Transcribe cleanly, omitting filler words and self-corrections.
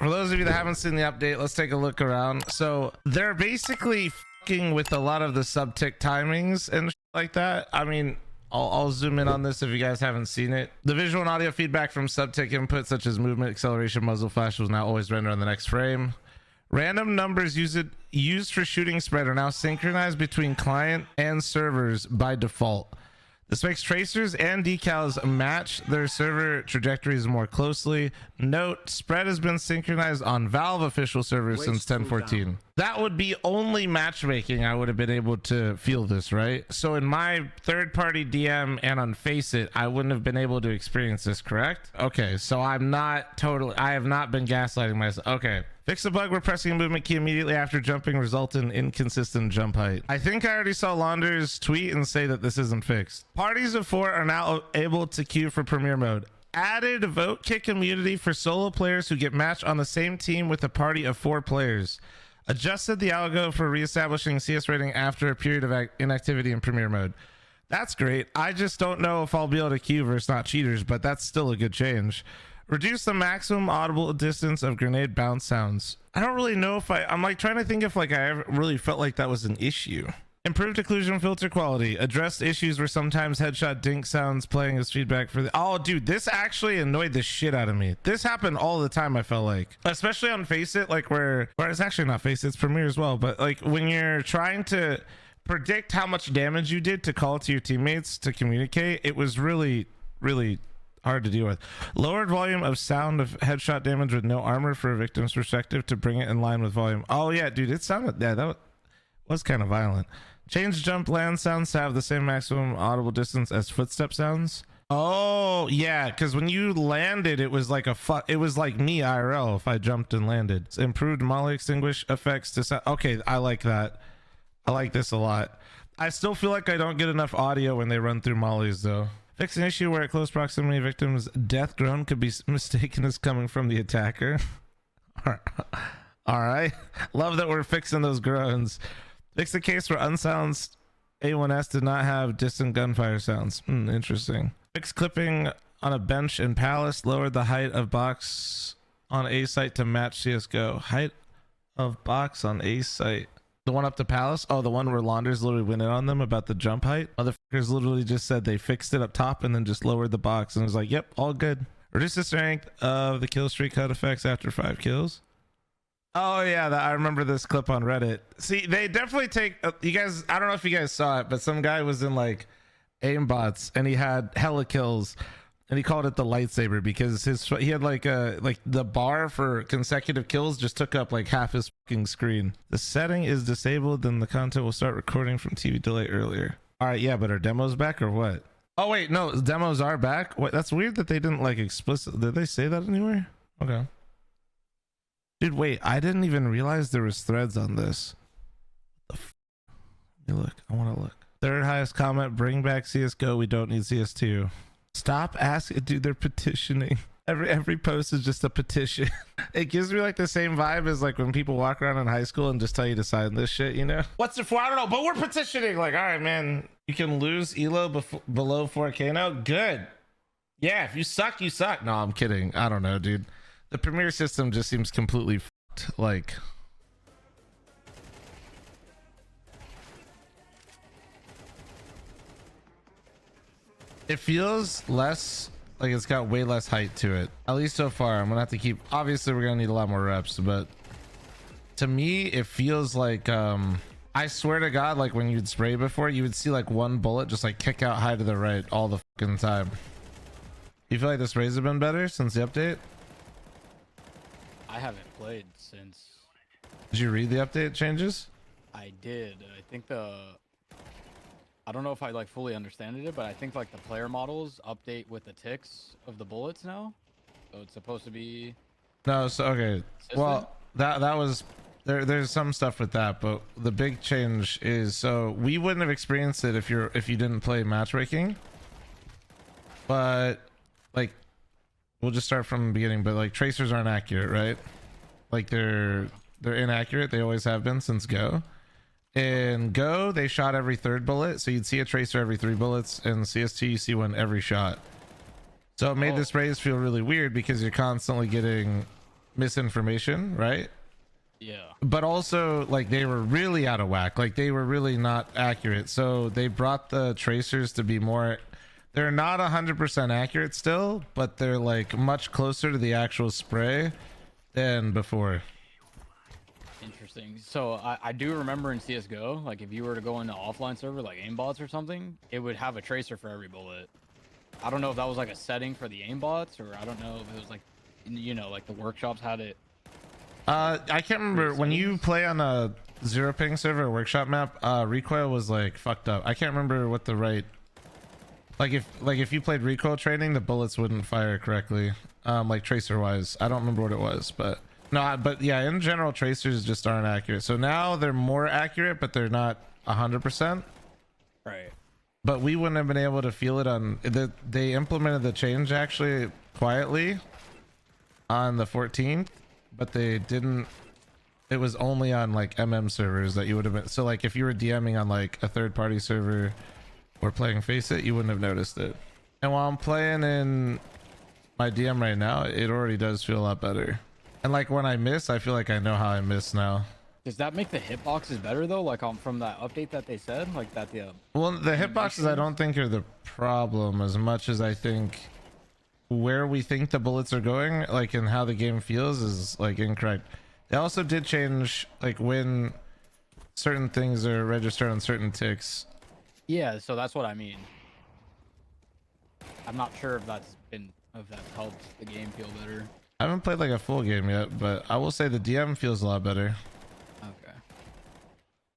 For those of you that haven't seen the update, let's take a look around. So they're basically fucking with a lot of the sub-tick timings and shit like that. I mean, I'll zoom in on this if you guys haven't seen it. The visual and audio feedback from sub-tick inputs such as movement, acceleration, muzzle flash will now always render on the next frame. Random numbers used for shooting spread are now synchronized between client and servers by default. This makes tracers and decals match their server trajectories more closely. Note, spread has been synchronized on Valve official servers since 10.14. That would be only matchmaking I would have been able to feel this, right? So in my third-party DM and on Faceit, I wouldn't have been able to experience this, correct? Okay, so I have not been gaslighting myself. Okay. Fix the bug where pressing a movement key immediately after jumping result in inconsistent jump height. I think I already saw Launder's tweet and say that this isn't fixed. Parties of 4 are now able to queue for premiere mode. Added vote kick immunity for solo players who get matched on the same team with a party of 4 players. Adjusted the algo for reestablishing CS rating after a period of inactivity in premiere mode. That's great. I just don't know if I'll be able to queue versus not cheaters, but that's still a good change. Reduce the maximum audible distance of grenade bounce sounds. I don't really know if I'm like trying to think if like I ever really felt like that was an issue. Improved occlusion filter quality. Addressed issues where sometimes headshot dink sounds playing as feedback for the... Oh, dude, this actually annoyed the shit out of me. This happened all the time, I felt like. Especially on Faceit, like where it's actually not Faceit, it's Premiere as well. But like when you're trying to predict how much damage you did to call to your teammates to communicate, it was really, really hard to deal with. Lowered volume of sound of headshot damage with no armor for a victim's perspective to bring it in line with volume. Oh yeah, dude, it sounded, yeah, that was kind of violent. Change jump land sounds to have the same maximum audible distance as footstep sounds. Oh yeah, because when you landed, it was like it was like me IRL if I jumped and landed. It's improved molly extinguish effects to sound. Okay, I like that. I like this a lot. I still feel like I don't get enough audio when they run through mollies though. Fix an issue where at close proximity victims' death groan could be mistaken as coming from the attacker. All right. Love that we're fixing those groans. Fix the case where unsilenced A1S did not have distant gunfire sounds. Interesting. Fix clipping on a bench in Palace. Lowered the height of box on A site to match CSGO. Height of box on A site. The one up to Palace? Oh, the one where Launders literally went in on them about the jump height? Motherfuckers literally just said they fixed it up top and then just lowered the box and it was like, yep, all good. Reduce the strength of the kill streak cut effects after 5 kills. Oh yeah, I remember this clip on Reddit. See, they definitely take you guys, I don't know if you guys saw it, but some guy was in like aimbots and he had hella kills and he called it the lightsaber because he had like the bar for consecutive kills just took up like half his fucking screen. The setting is disabled, then the content will start recording from TV delay earlier. All right, yeah, but are demos back or what? Oh wait, no, demos are back. Wait, that's weird that they didn't like explicit. Did they say that anywhere? Okay. Dude, wait, I didn't even realize there was threads on this. What the f? Let me look. I want to look. Third highest comment, bring back CSGO. We don't need CS2. Stop asking, dude, they're petitioning. Every post is just a petition. It gives me like the same vibe as like when people walk around in high school and just tell you to sign this shit, you know? What's it for? I don't know, but we're petitioning. Like, all right, man, you can lose ELO below 4K now. Good. Yeah, if you suck, you suck. No, I'm kidding. I don't know, dude. The Premiere system just seems completely f***ed. Like, it feels less like it's got way less height to it, at least so far. I'm gonna have to keep, obviously we're gonna need a lot more reps, but to me it feels like I swear to God, like when you'd spray before, you would see like one bullet just like kick out high to the right all the fucking time. You feel like the sprays have been better since the update? I haven't played since. Did you read the update changes? I did. I think I don't know if I like fully understand it, but I think like the player models update with the ticks of the bullets now. So it's supposed to be. No, so okay. Consistent? Well, that was there's some stuff with that, but the big change is, so we wouldn't have experienced it if you didn't play matchmaking. But like, we'll just start from the beginning, but like tracers aren't accurate, right? Like they're inaccurate. They always have been since Go. In Go, they shot every 3rd bullet, so you'd see a tracer every 3 bullets. In CS2, you see one every shot. So it made the sprays feel really weird because you're constantly getting misinformation, right? Yeah. But also like they were really out of whack, like they were really not accurate, so they brought the tracers to be more, they're not 100% accurate still, but they're like much closer to the actual spray than before. Interesting. So I do remember in CSGO, like if you were to go into offline server like aimbots or something, it would have a tracer for every bullet. I don't know if that was like a setting for the aimbots, or I don't know if it was like, you know, like the workshops had it. I can't remember when you play on a zero ping server or workshop map, recoil was like fucked up. I can't remember what the right, like if you played recoil training, the bullets wouldn't fire correctly, like tracer wise. I don't remember what it was, but no, but yeah, in general tracers just aren't accurate. So now they're more accurate, but they're not 100%. Right. But we wouldn't have been able to feel it on they implemented the change actually quietly on the 14th, but they didn't, it was only on like servers that you would have been, so like if you were DMing on like a third-party server or playing Face It, you wouldn't have noticed it. And while I'm playing in my DM right now, it already does feel a lot better. And like when I miss, I feel like I know how I miss now. Does that make the hitboxes better though? Like from that update that they said, like that the well, the hitboxes I don't think are the problem as much as I think where we think the bullets are going, like, and how the game feels is like incorrect. They also did change like when certain things are registered on certain ticks. Yeah, so that's what I mean. I'm not sure if that's helped the game feel better. I haven't played like a full game yet, but I will say the DM feels a lot better. Okay.